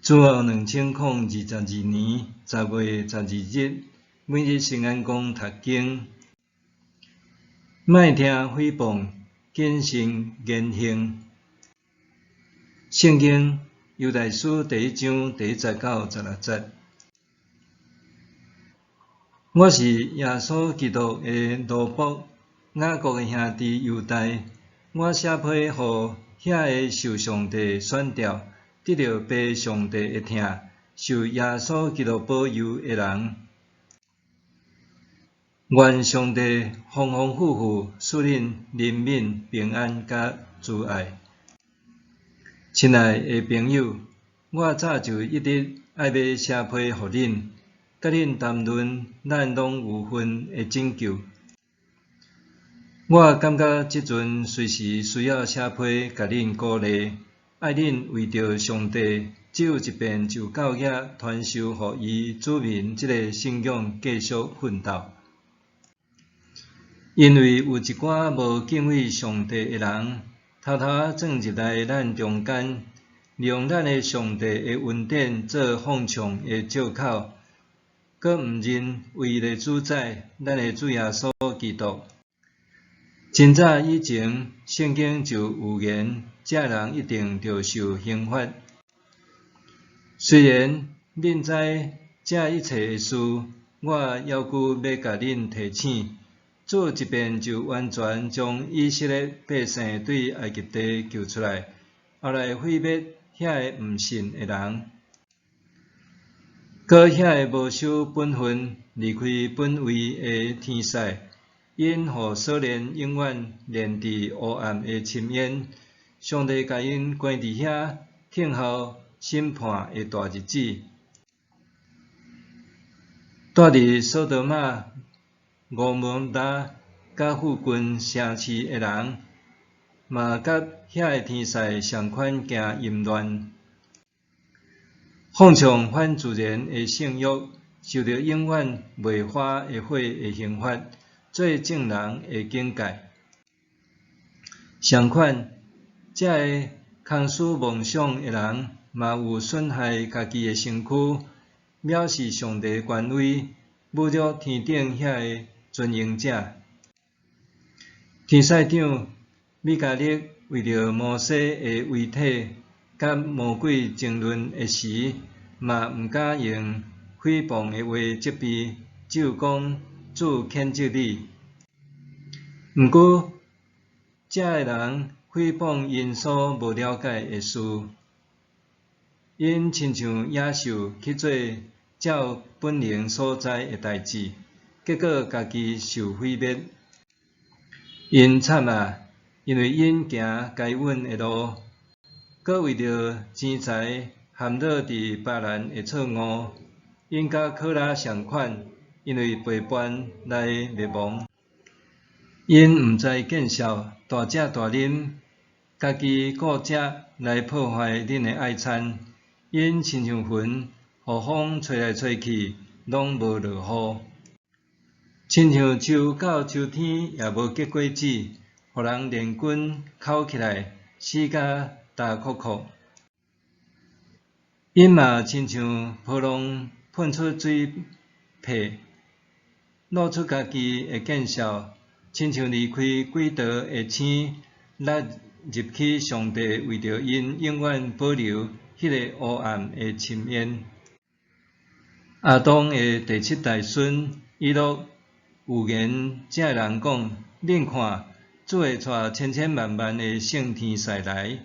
自2022年10月12日，每日圣安宫读经，莫听诽谤，谨慎言行。圣经犹大书第1章第19、16节。我是耶稣基督的奴仆，雅各的兄弟犹大。我写批予遐个受上帝选召、得到爸上帝的听、受耶稣基督保佑的人。愿上帝丰丰富富赐恁人民平安甲慈爱。亲爱的朋友，我早就一直爱要写批予恁，甲恁谈论咱拢有份的拯救。我感觉即阵随时需要写批甲恁鼓励，爱恁为着上帝走一遍就教业传授予伊子民即个信仰继续奋斗。因为有一寡无敬畏上帝的人，偷偷钻入来咱中间，利用咱的上帝的恩典做放唱的借口，搁毋认唯一的主宰，咱的主耶稣基督。真早以前，圣经就有言，这人一定着受刑罚。虽然恁知这一切的事，我犹犹要甲恁提醒，做一遍就完全将以色列百姓对埃及地救出来，后来毁灭遐个毋信的人，搁遐个无守本分、离开本位的天使。因互少年永远连伫黑暗的深渊，上帝甲因关伫遐，听候审判的大日子。住伫索多玛、俄摩拉甲附近城市的人，嘛甲遐个天使相款行淫乱，放纵反自然的性欲，受到永远袂化的火的刑罚。做正人的境界。相反，这个空思妄想的人，嘛有损害家己的身躯，藐视上帝的权威，侮辱天顶遐个尊荣者。天使长米迦勒为着摩西的遗体，甲魔鬼争论的时，嘛毋敢用诽谤的话责备，只有讲主谴责你。毋过，这个人诽谤因所无了解的事，因亲像野兽去做照本能所在的代志，结果家己受毁灭。因惨啊！因为因行该稳的路，搁为着钱财陷落伫别人的错误，因甲考拉相款，因为陪伴来灭亡。因毋知见笑，大食大啉，家己顾食来破坏恁的爱餐。因亲像云，予风吹来吹去，拢无落雨。亲像树到秋天也无结果子，予人连根扣起来，死甲焦哭哭。因嘛亲像波浪喷出水沫，露出家己的见笑。亲像离开轨道的星，落入去上帝为着因永远保留迄个黑暗的深渊。亚当的第7代孙以诺有言，这人讲：恁看，主会带千千万万的圣天使来，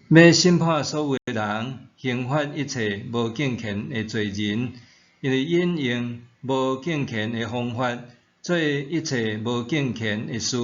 要审判所有的人，刑罚一切无敬虔的罪人，因为因用无敬虔的方法。做一切无敬虔的事，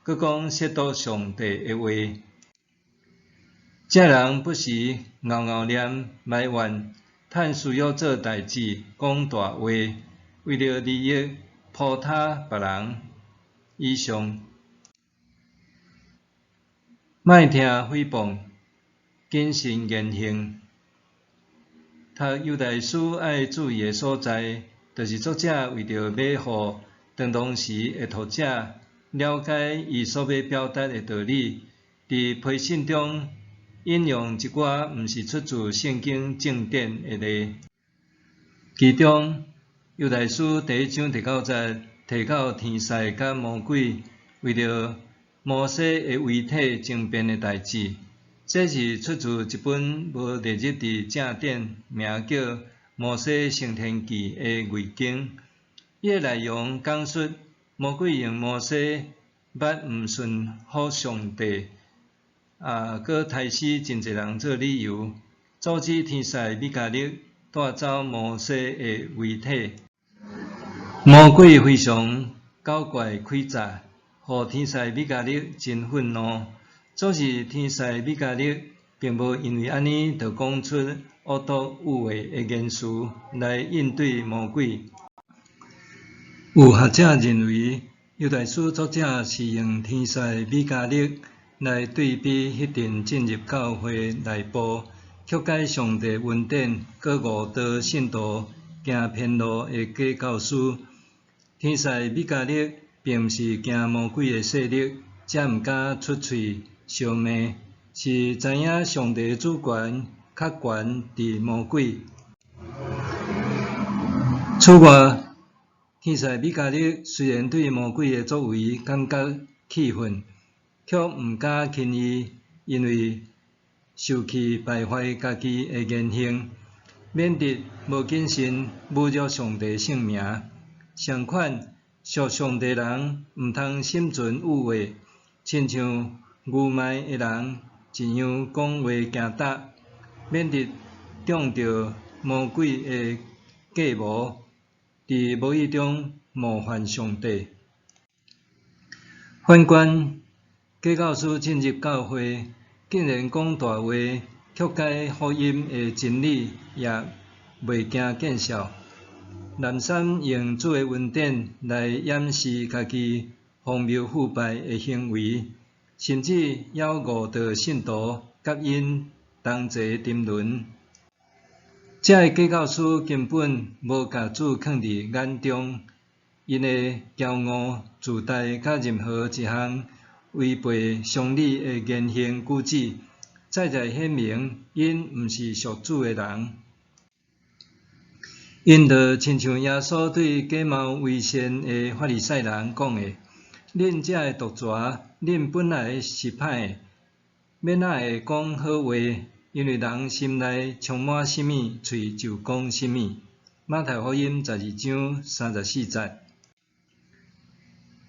搁讲亵渎上帝的话。这人不时拗拗念埋怨，趁需要做代志，讲大话，为了利益扑他别人。以上，莫听诽谤，谨慎言行。读犹大书爱注意的所在，就是作者为着要互当时的读者了解伊所要表达的道理，伫批信中引用一寡毋是出自圣经正典的例，其中犹大书第1章第9节提到天使甲魔鬼为着摩西的遗体争辩的代志。这是出自一本无列入伫正典，名叫《摩西升天记》的伪经。伊的内容讲述魔鬼用摩西捌毋顺服上帝，佮杀死真侪人做理由，阻止天使米迦勒带走摩西的遗体。魔鬼非常狡怪诡诈，互天使米迦勒真愤怒。总是天使米迦勒并无因为安尼就讲出恶毒有话的言辞来应对魔鬼。有学者认为，犹大书作者是用天使米迦勒来对比迄阵进入教会内部、曲解上帝恩典、佮误导信徒行偏路的假教师。天使米迦勒并毋是惊魔鬼的势力，才毋敢出喙相骂，是知影上帝的主权较悬伫魔鬼。此外，天使米迦勒虽然对魔鬼的作为感觉气愤，却毋敢轻易因为受气败坏家己的言行，免得无谨慎侮辱上帝圣名。相反，属上帝人毋通心存污话，亲像愚昧的人一样讲话行答，免得中着魔鬼的计谋，伫无意中冒犯上帝。反观假教师进入教会，竟然讲大话，曲解福音的真理，也袂惊见笑。滥散用主的恩典来掩饰家己荒谬腐败的行为，甚至还误导信徒，甲因同齐沉沦。这个假教师根本无甲主放伫眼中，因的骄傲、自大，甲任何一项违背常理的言行举止，再显明因毋是属主的人。因就亲像耶稣对假冒为善的法利赛人讲的：恁这个毒蛇，恁本来是歹的，免哪会讲好话，因为人心内充满什么，喙就讲什么。马太福音12章34节。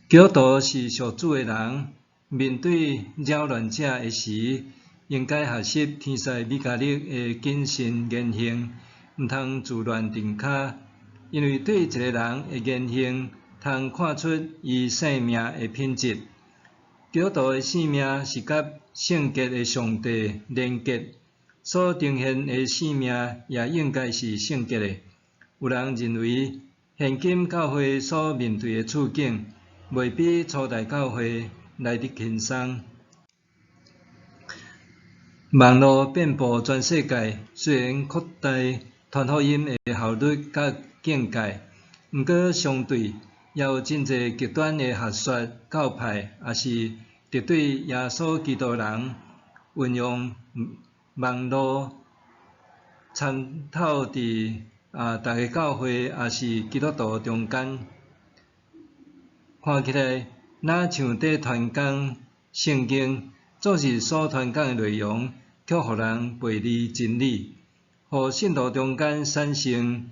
基督徒是属主的人，面对扰乱者的时，应该学习天使米迦勒的谨慎言行。毋通自乱阵脚，因为对一个人的言行，通看出伊生命的品质。基督徒的性命是甲圣洁的上帝连结，所呈现的性命也应该是圣洁的。有人认为，现今教会所面对的处境，袂比初代教会来得轻松。网络遍布全世界，虽然扩大传福音的效率甲境界，毋过相对也有真侪极端的学说教派，也是敌对耶稣基督人，运用网络参透伫大个教会也是基督徒中间，看起来若像在传讲圣经，总是所传讲的内容，却互人背离真理。互信徒中间产生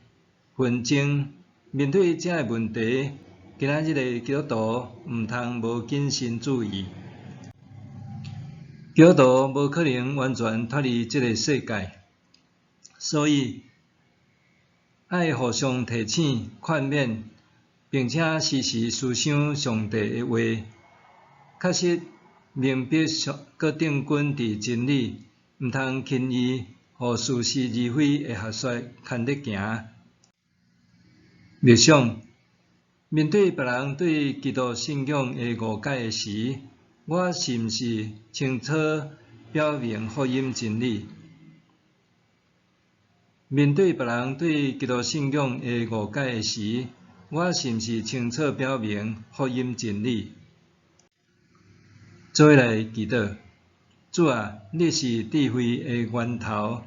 纷争，面对这个问题，今仔日的基督徒毋通无谨慎注意。基督徒无可能完全脱离这个世界，所以爱互相提醒、劝勉，并且时时思想上帝的话，确实明白搁定根伫真理，毋通轻易互似是而非的学说牵得行。默想，面对别人对基督信仰的误解时，我是毋是清楚表明福音真理？面对别人对基督信仰的误解时，我是毋是清楚表明福音真理？做伙来祈祷。主啊，你是智慧的源头，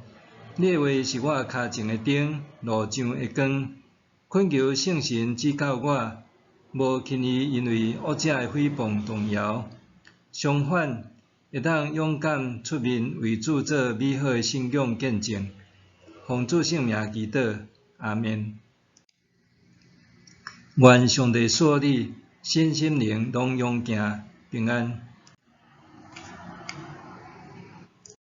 你的话是我脚前的灯，路上的光。恳求圣神指教我，无轻易因为恶者的诽谤动摇。相反，会当勇敢出面为主做美好的信仰见证。奉主圣名祈祷，阿们。愿上帝赐你身心灵拢勇健平安。